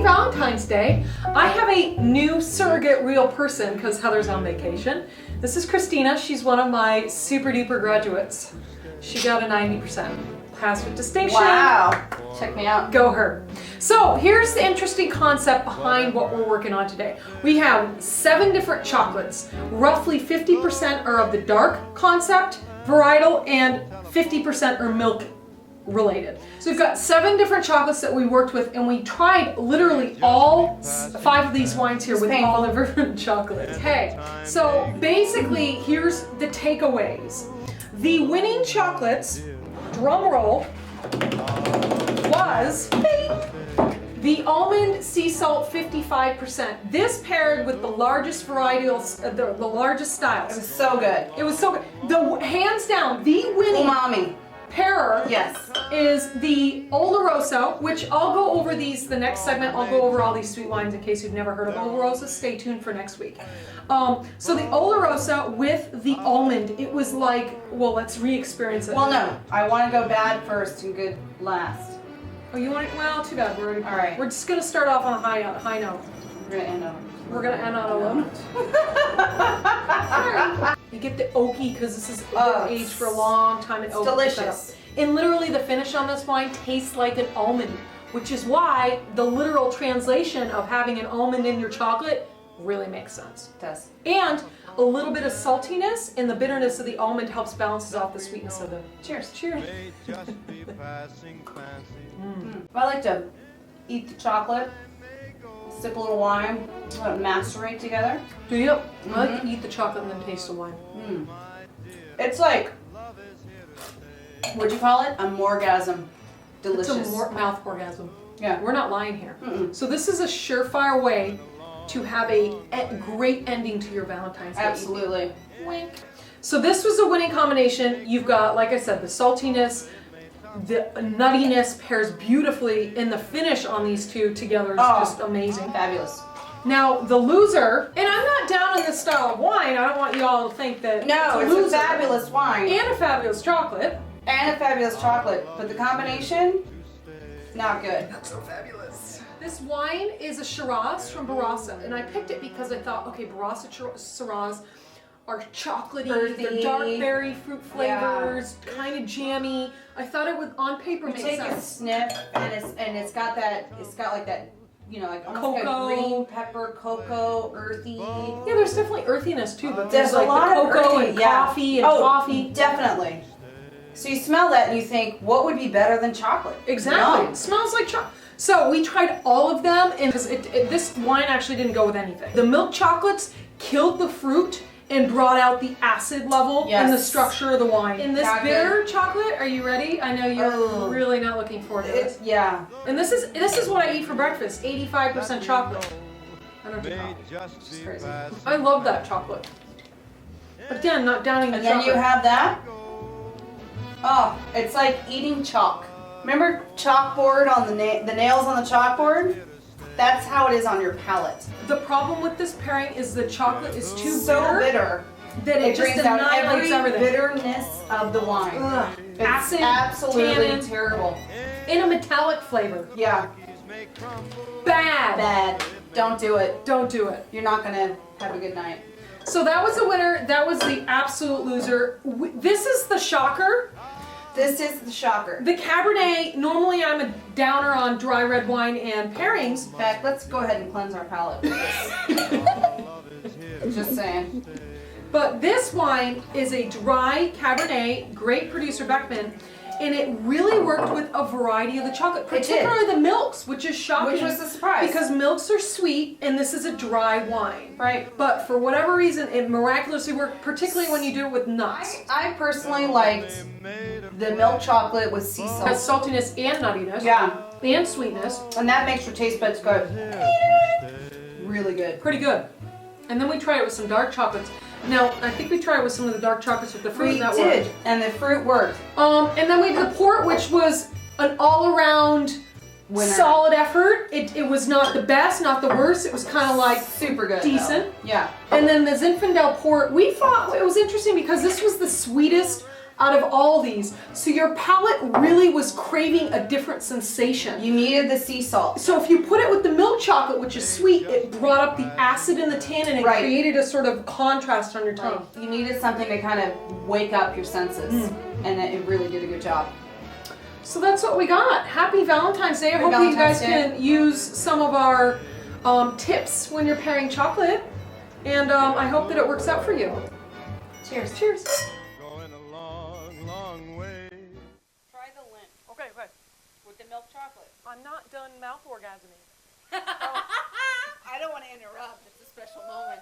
Valentine's Day. I have a new surrogate real person because Heather's on vacation. This is Christina. She's one of my super duper graduates. She got a 90%. Passed with distinction. Wow. Check me out. Go her. So here's the interesting concept behind what we're working on today. We have 7 different chocolates. Roughly 50% are of the dark concept, varietal, and 50% are milk related. So we've got 7 different chocolates that we worked with, and we tried literally all 5 of these wines here with all the different chocolates. Hey, so basically here's the takeaways. The winning chocolates, drum roll, was the almond sea salt 55%. This paired with the largest varietals, the largest styles. It was so good. It was so good. Hands down, the winning Umami. pairer, Yes, is the Oloroso, which I'll go over these, the next segment, I'll go over all these sweet wines in case you've never heard of Oloroso. Stay tuned for next week. So the Oloroso with the almond, it was like, well, let's re-experience it. Well, no, I want to go bad first and good last. Oh, you want it? Well, too bad. We're already. All right. We're just gonna start off on a high note. We're gonna end on. We're gonna end on a low note. You get the oaky because this is aged for a long time. It's delicious. And literally, the finish on this wine tastes like an almond, which is why the literal translation of having an almond in your chocolate really makes sense. It does. And a little bit of saltiness and the bitterness of the almond helps balances off the sweetness of the. Cheers. Cheers. I like to eat the chocolate, sip a little wine, let it macerate together. Do you? I like to eat the chocolate and then taste the wine. It's like, what'd you call it? A morgasm. Delicious. It's a mouth orgasm. Yeah. We're not lying here. So this is a surefire way to have a great ending to your Valentine's Day. Absolutely. Wink. So this was a winning combination. You've got, like I said, the saltiness, the nuttiness pairs beautifully, and the finish on these two together is just amazing. Fabulous. Now the loser, and I'm not down on this style of wine. I don't want you all to think that No, it's it's a fabulous wine. and a fabulous chocolate. And a fabulous chocolate. But the combination, not good. Not so fabulous. This wine is a Shiraz from Barossa, and I picked it because I thought, okay, Barossa Shiraz are chocolatey, Earthy. they're dark berry fruit flavors, kind of jammy. I thought it would, on paper, You make take sense. a sniff, and it's got like that, you know, like almost like a Cocoa. green pepper, cocoa, earthy. Yeah, there's definitely earthiness too, but There's there's like a lot the of cocoa earthy, and yeah. coffee and toffee. Definitely. So you smell that and you think, what would be better than chocolate? Exactly. No. It smells like chocolate. So we tried all of them, and because this wine actually didn't go with anything. The milk chocolates killed the fruit and brought out the acid level and the structure of the wine. In this bitter chocolate, are you ready? I know you're really not looking forward to this. Yeah. And this is what I eat for breakfast. 85% chocolate. I don't do coffee. It's just crazy. I love that chocolate. Again, not downing the And then chocolate. you have that. Oh, it's like eating chalk. Remember chalkboard on the nails on the chalkboard? That's how it is on your palate. The problem with this pairing is the chocolate is too So bitter that it just brings out annihilates every everything. bitterness of the wine. Ugh. It's Acid, absolutely tannin, terrible. in a metallic flavor. Yeah, Bad. bad. Don't do it. Don't do it. You're not gonna have a good night. So that was the winner. That was the absolute loser. This is the shocker. This is the shocker. The Cabernet, normally I'm a downer on dry red wine and pairings. In fact, let's go ahead and cleanse our palate with this. Just saying. But this wine is a dry Cabernet, great producer Beckman, and it really worked with a variety of the chocolate, particularly the milks, which is shocking. Which was a surprise. Because milks are sweet, and this is a dry wine. Right. But for whatever reason, it miraculously worked, particularly when you do it with nuts. I personally liked the milk chocolate with sea It has salt. saltiness and nuttiness. Yeah. And sweetness. And that makes your taste buds go really good. Pretty good. And then we tried it with some dark chocolates. Now, I think we tried it with some of the dark chocolates with the fruit, We and that did, worked. and the fruit worked. And then we did the port, which was an all-around Winner. solid effort. It was not the best, not the worst. It was kind of like Super good. decent. Though. Yeah. And then the Zinfandel port, we thought it was interesting because this was the sweetest out of all these. So your palate really was craving a different sensation. You needed the sea salt. So if you put it with the milk chocolate, which is sweet, it brought up the acid in the tannin and created a sort of contrast on your tongue. You needed something to kind of wake up your senses, and it really did a good job. So that's what we got. Happy Valentine's Day. I hope you guys can use some of our tips when you're pairing chocolate. And I hope that it works out for you. Cheers. Cheers. Going a long, long way. Try the Lindt Okay, good. with the milk chocolate. I'm not done mouth orgasming. I don't want to interrupt. It's a special moment.